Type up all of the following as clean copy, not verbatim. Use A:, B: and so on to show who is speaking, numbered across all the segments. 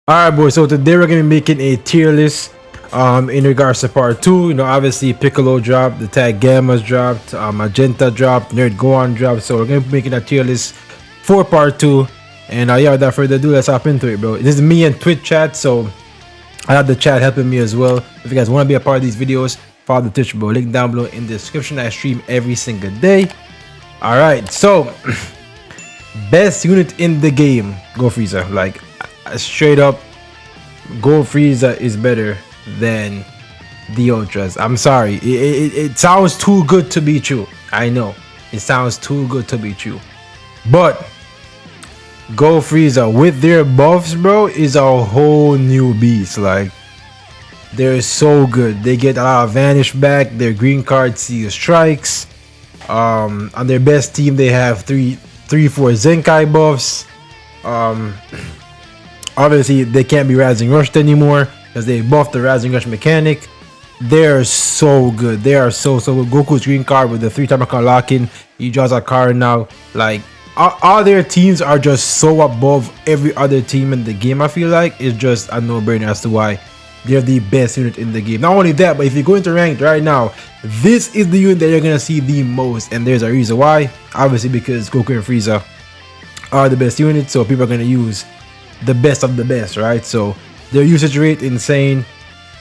A: Alright, boys, so today we're gonna be making a tier list in regards to part 2. Obviously Piccolo dropped, the tag Gammas dropped, Magenta dropped, Nerd Gohan dropped. So we're gonna be making a tier list for part 2. And yeah, without further ado, let's hop into it, bro. This is me and Twitch chat, so I have the chat helping me as well. If you guys want to be a part of these videos, follow the Twitch, bro. Link down below in the description. I stream every single day. Alright, so best unit in the game, Go Frieza. Like, straight up, Go Frieza is better than the Ultras. I'm sorry, it sounds too good to be true. I know it sounds too good to be true, but Go Frieza with their buffs, bro, is a whole new beast. Like, they're so good. They get a lot of vanish back. Their green card sees strikes. On their best team, they have 4 Zenkai buffs. Obviously, they can't be Rising Rushed anymore because they buffed the Rising Rush mechanic. They're so good. They are so good. Goku's green card with the 3-time account lock-in. He draws a card now. Like, all their teams are just so above every other team in the game. I feel like it's just a no-brainer as to why they're the best unit in the game. Not only that, but if you go into ranked right now, this is the unit that you're gonna see the most, and there's a reason why. Obviously, because Goku and Frieza are the best units, so people are gonna use the best of the best, right? So their usage rate insane,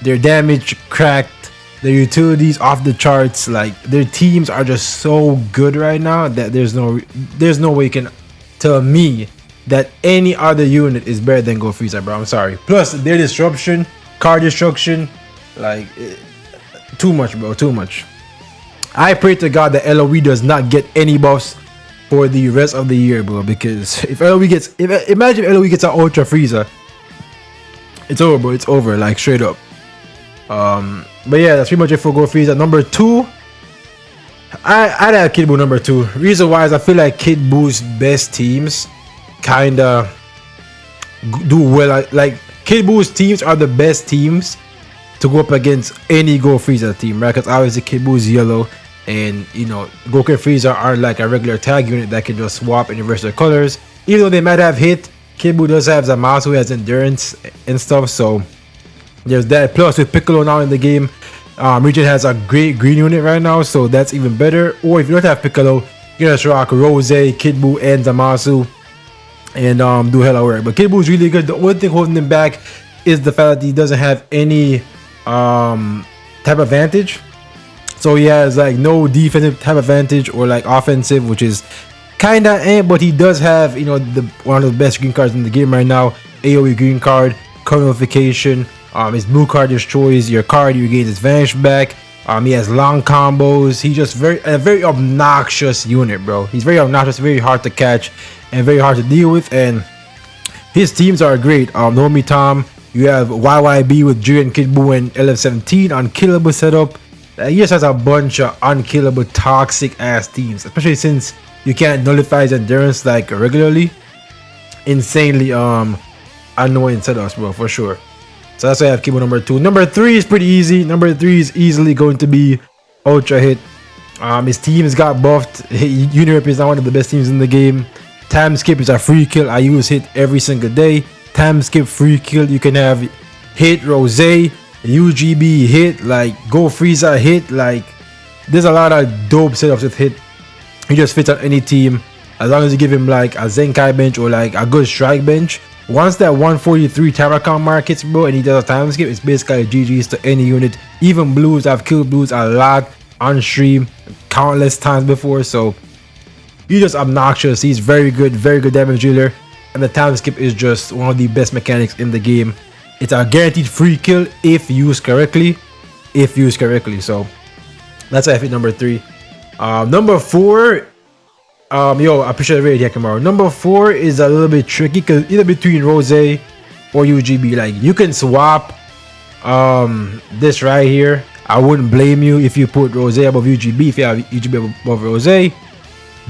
A: their damage cracked, their utilities off the charts. Like, their teams are just so good right now that there's no way you can tell me that any other unit is better than Go Frieza, bro. I'm sorry. Plus their disruption, card destruction, like, too much, bro, too much. I pray to God that LOE does not get any buffs for the rest of the year, bro, because if LOE gets, imagine if LOE gets an Ultra Frieza, it's over, bro. It's over, like, straight up. But yeah, that's pretty much it for Go Frieza. Number 2, I'd have Kid Buu number 2. Reason why is I feel like Kid Buu's best teams kinda do well. Like, Kid Buu's teams are the best teams to go up against any Go Frieza team, right? Because obviously Kid Buu's yellow, and Goku and Frieza are like a regular tag unit that can just swap and reverse their colors. Even though they might have hit, Kid Buu does have Zamasu, who has endurance and stuff, so there's that. Plus with Piccolo now in the game, Region has a great green unit right now, so that's even better. Or if you don't have Piccolo, you can just rock Rose, Kid Buu, and Zamasu and do hella work. But Kid Buu is really good. The only thing holding him back is the fact that he doesn't have any type advantage. So he has like no defensive type advantage or like offensive, which is kinda but he does have one of the best green cards in the game right now. AoE green card, card notification. His blue card destroys your card, you gain his vanish back. He has long combos. He's just a very obnoxious unit, bro. He's very obnoxious, very hard to catch, and very hard to deal with. And his teams are great. Nomi Tom, you have YYB with Jiren, Kid Buu, and LF17 unkillable setup. He just has a bunch of unkillable toxic ass teams, especially since you can't nullify his endurance like regularly. Insanely annoying setups, bro, for sure. So that's why I have Kid Buu number 2. Number 3 is pretty easy. Number 3 is easily going to be Ultra Hit. His teams got buffed. Unirep is not one of the best teams in the game. Time skip is a free kill. I use Hit every single day. Time skip, free kill. You can have Hit, Rose, UGB, Hit, like Go Frieza, Hit. Like, there's a lot of dope setups with Hit. He just fits on any team as long as you give him like a Zenkai bench or like a good strike bench. Once that 143 time account mark hits, bro, and he does a time skip, it's basically GG's to any unit. Even Blues, I've killed Blues a lot on stream countless times before, so he's just obnoxious. He's very good damage dealer, and the time skip is just one of the best mechanics in the game. It's a guaranteed free kill if used correctly. So that's why I fit number 3. Number 4, yo, I appreciate the raid, Yakamaru. Number 4 is a little bit tricky because either between Rose or UGB. Like, you can swap this right here. I wouldn't blame you if you put Rose above UGB, if you have UGB above Rose,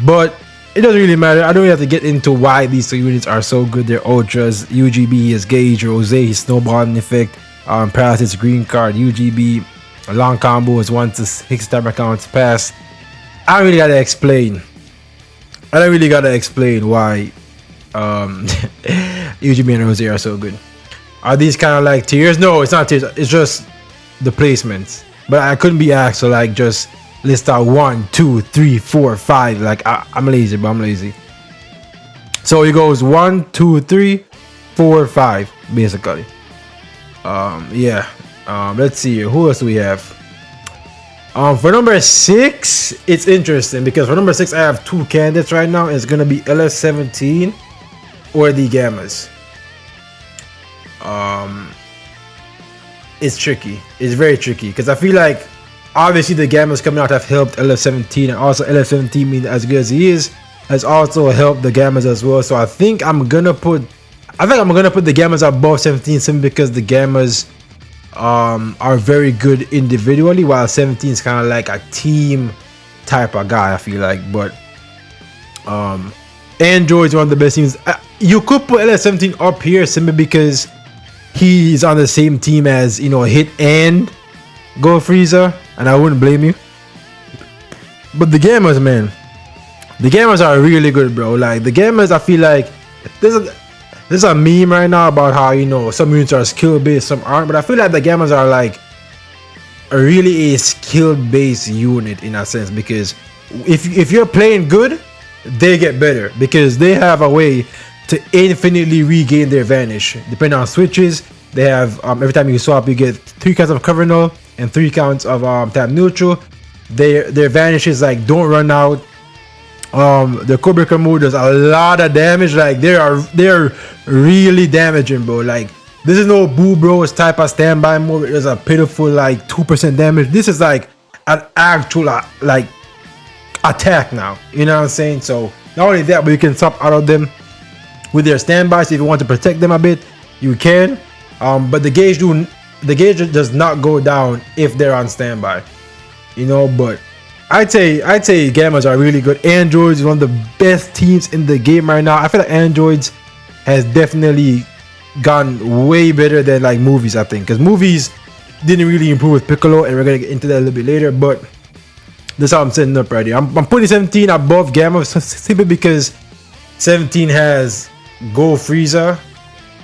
A: but it doesn't really matter. I don't really have to get into why these 2 units are so good. They're ultras. UGB is gauge, Rose his snowballing effect, paralysis green card. UGB a long combo is once the Hicks time accounts pass. I don't really gotta explain why UGB and Rose are so good. Are these kind of like tiers? No, it's not tiers. It's just the placements. But I couldn't be asked to like just list out 1, 2, 3, 4, 5. Like I'm lazy, but I'm lazy. So it goes 1, 2, 3, 4, 5, basically. Yeah. Let's see here. Who else do we have? For number 6, it's interesting because for number 6, I have 2 candidates right now. It's gonna be LF17 or the Gammas. It's tricky. It's very tricky because I feel like obviously the Gammas coming out have helped LF17, and also LF17 being as good as he is has also helped the Gammas as well. So I think I'm gonna put the Gammas above 17 simply because the Gammas are very good individually, while 17 is kind of like a team type of guy, I feel like. But Android is one of the best teams. You could put LF17 up here simply because he's on the same team as, you know, Hit and Go Frieza, and I wouldn't blame you. But the Gammas, man, the Gammas are really good, bro. Like the Gammas, I feel like there's a meme right now about how, you know, some units are skill based, some aren't, but I feel like the Gammas are like a skill based unit in a sense, because if you're playing good, they get better because they have a way to infinitely regain their vanish depending on switches. They have every time you swap, you get 3 counts of cover null and 3 counts of tap neutral. Their vanishes like don't run out. The Cobra move does a lot of damage. Like they're really damaging, bro. Like this is no Boo Bros type of standby move. It does a pitiful like 2% damage. This is like an actual like attack now. You know what I'm saying? So not only that, but you can swap out of them with their standbys. If you want to protect them a bit, you can. But the gauge does not go down if they're on standby. You know, but I'd say Gammas are really good. Androids is one of the best teams in the game right now. I feel like Androids has definitely gone way better than like movies, I think, because movies didn't really improve with Piccolo, and we're gonna get into that a little bit later. But that's how I'm setting up right here. I'm putting 17 above Gamma simply because 17 has Go Frieza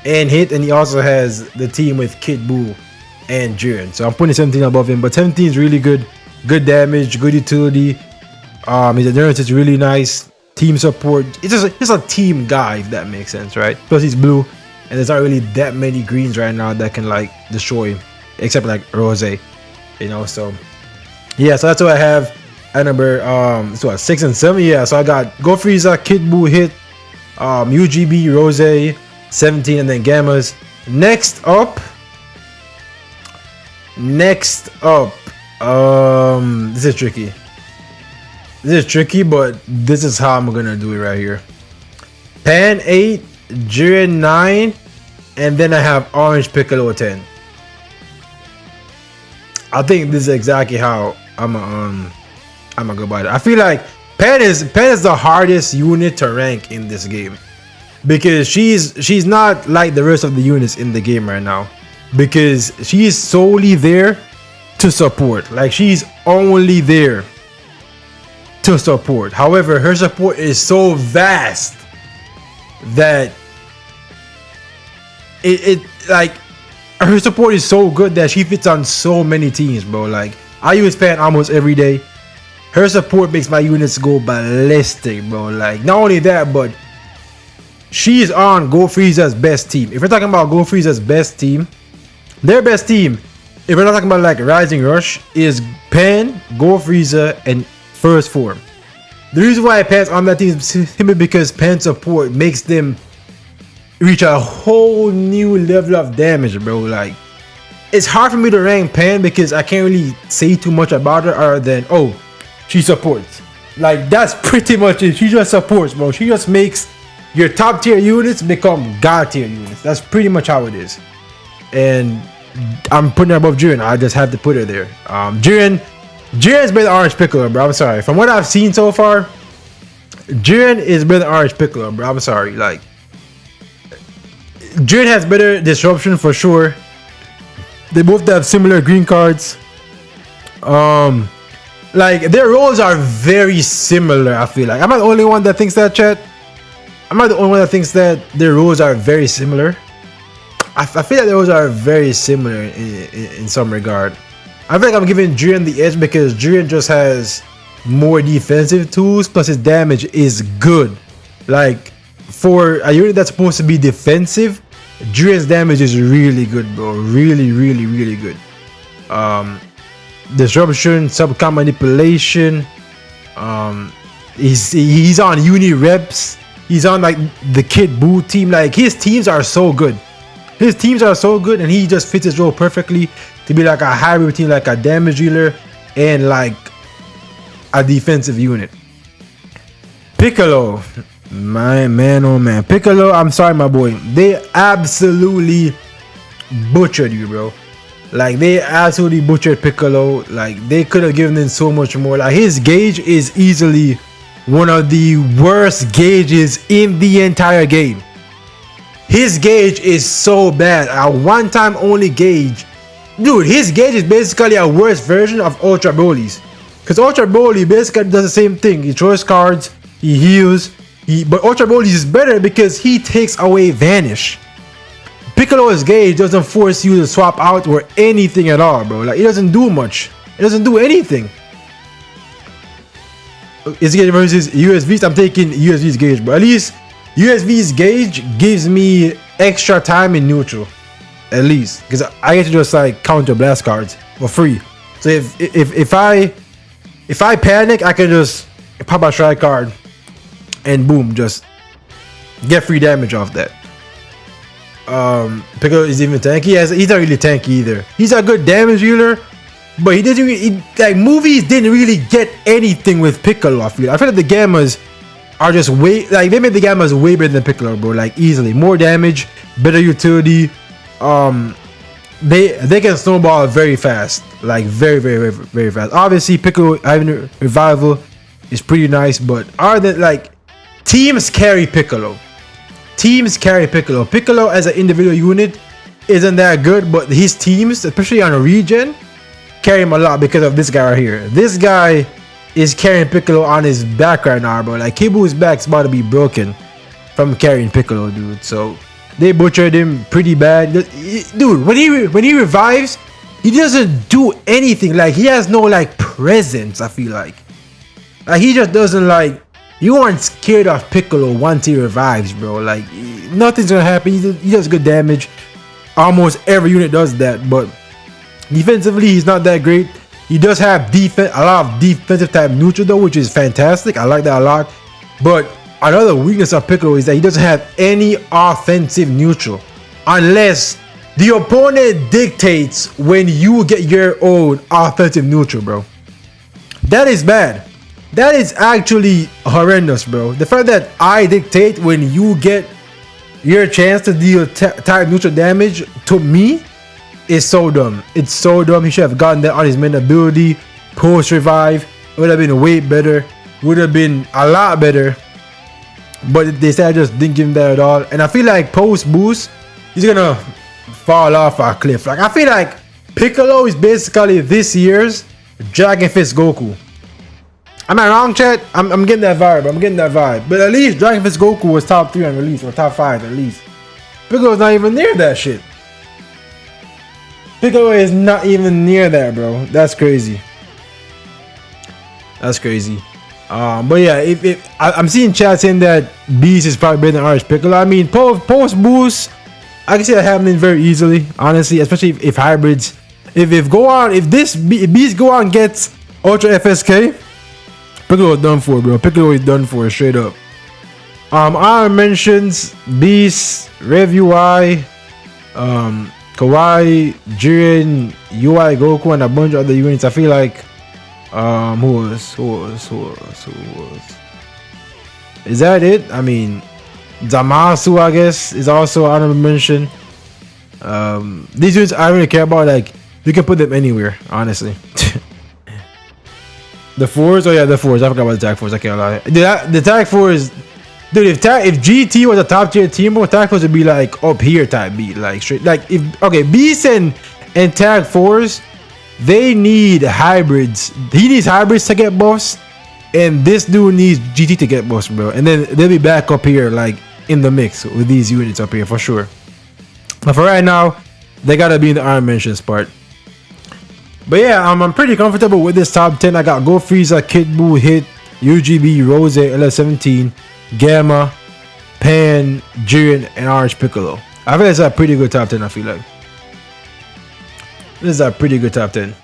A: and Hit, and he also has the team with Kid Buu and Jiren. So I'm putting 17 above him, but 17 is really good. Good damage, good utility. His endurance is really nice. Team support. It's just a team guy, if that makes sense, right? Plus he's blue, and there's not really that many greens right now that can like destroy him, except like Rose, you know. So yeah, so that's what I have at number 6 and 7. Yeah, so I got Go Frieza, Kid Buu, Hit, UGB, Rose, 17, and then Gammas. Next up. This is tricky. But this is how I'm gonna do it right here. Pan 8, Jiren 9, and then I have Orange Piccolo 10. I think this is exactly how I'm gonna go about it. I feel like Pan is the hardest unit to rank in this game because she's not like the rest of the units in the game right now, because she's solely there to support. Like she's only there to support. However, her support is so vast that it like her support is so good that she fits on so many teams, bro. Like I use Pan almost every day. Her support makes my units go ballistic, bro. Like not only that, but she's on Go Frieza's best team. If we're talking about Go Frieza's best team, their best team, if we're not talking about like Rising Rush, is Pan, Go Frieza, and First Form. The reason why Pan's on that team is simply because Pan support makes them reach a whole new level of damage, bro. Like it's hard for me to rank Pan because I can't really say too much about her other than, oh, she supports. Like that's pretty much it. She just supports, bro. She just makes your top tier units become god tier units. That's pretty much how it is. And I'm putting her above Jiren. I just have to put her there. Jiren's better than Orange Piccolo, bro. I'm sorry. From what I've seen so far, Jiren is better than Orange Piccolo, bro. I'm sorry. Like Jiren has better disruption for sure. They both have similar green cards. Like their roles are very similar. I feel like I'm not the only one that thinks that, chat. I'm not the only one that thinks that their roles are very similar. I feel like those are very similar in some regard. I feel like I'm giving Jiren the edge because Jiren just has more defensive tools, plus his damage is good. Like, for a unit that's supposed to be defensive, Jiren's damage is really good, bro. Really, really, really good. Disruption, sub-count manipulation. He's on uni reps. He's on like the Kid Buu team. Like, his teams are so good. His teams are so good, and he just fits his role perfectly to be like a hybrid team, like a damage dealer and like a defensive unit. Piccolo, man, oh man, Piccolo. I'm sorry, my boy. They absolutely butchered you, bro. Like, they absolutely butchered Piccolo. Like, they could have given him so much more. Like, his gauge is easily one of the worst gauges in the entire game. His gauge is so bad. A one-time only gauge. Dude, his gauge is basically a worse version of Ultra Broly's. Because Ultra Broly basically does the same thing. He throws cards, he heals. But Ultra Broly is better because he takes away Vanish. Piccolo's gauge doesn't force you to swap out or anything at all, bro. Like, it doesn't do much. It doesn't do anything. It's gauge versus USV's. I'm taking USV's gauge, but at least USV's gauge gives me extra time in neutral. At least, because I get to just like counter blast cards for free. So if I panic, I can just pop a strike card and boom, just get free damage off that. Piccolo is even tanky. He's not really tanky either. He's a good damage dealer, but he doesn't really, like, movies didn't really get anything with Piccolo. I feel like the Gammas are just way, like, they made the Gammas way better than Piccolo, bro. Like, easily more damage, better utility. They can snowball very fast, like very, very, very, very fast. Obviously, Piccolo having a revival is pretty nice, but other than, like, teams carry Piccolo. Teams carry Piccolo. Piccolo as an individual unit isn't that good, but his teams, especially on a regen, carry him a lot because of this guy right here. This guy is carrying Piccolo on his back right now, bro. Like, Kibu's back's about to be broken from carrying Piccolo, dude. So they butchered him pretty bad, dude. When he revives, he doesn't do anything. Like, he has no like presence. I feel like he just doesn't, like, you aren't scared of Piccolo once he revives, bro. Like, nothing's gonna happen. He does good damage. Almost every unit does that, but defensively, he's not that great. He does have a lot of defensive type neutral though, which is fantastic. I like that a lot. But another weakness of Piccolo is that he doesn't have any offensive neutral, unless the opponent dictates when you get your own offensive neutral, bro. That is bad. That is actually horrendous, bro. The fact that I dictate when you get your chance to deal type neutral damage to me is so dumb. It's so dumb. He should have gotten that on his main ability. Post revive. It would have been way better. Would have been a lot better. But they said I just didn't give him that at all. And I feel like post boost, he's gonna fall off a cliff. Like, I feel like Piccolo is basically this year's Dragon Fist Goku. Am I wrong, chat? I'm getting that vibe. But at least Dragon Fist Goku was top 3 on release, or top 5 at least. Piccolo's not even near that shit. Piccolo is not even near that, bro. That's crazy. That's crazy. But yeah, if I'm seeing chat saying that Beast is probably better than RH Piccolo. I mean, post boost, I can see that happening very easily, honestly, especially if hybrids. If Beast go on gets Ultra FSK, Piccolo is done for, bro. Piccolo is done for, straight up. Our mentions Beast, Rev UI, Kawaii, Jiren, UI Goku, and a bunch of other units. I feel like who was? Is that it? I mean, Zamasu, I guess, is also honorable mention. These units I really care about. Like, you can put them anywhere, honestly. The fours, oh yeah, the fours. I forgot about the tag fours. I can't lie. The tag fours, dude. If GT was a top tier team, tag fours would be like up here type beat, like straight. Like, if okay, Beast and tag fours, they need hybrids. He needs hybrids to get buffs, and this dude needs GT to get buffs, bro. And then they'll be back up here, like in the mix with these units up here for sure. But for right now, they gotta be in the honorable mentions part. But yeah, I'm pretty comfortable with this top 10. I got Go Frieza, Kid Buu, Hit, UGB, Rose, LS17, Gamma, Pan, Jiren, and Orange Piccolo. I feel it's a pretty good top 10. I feel like this is a pretty good top 10.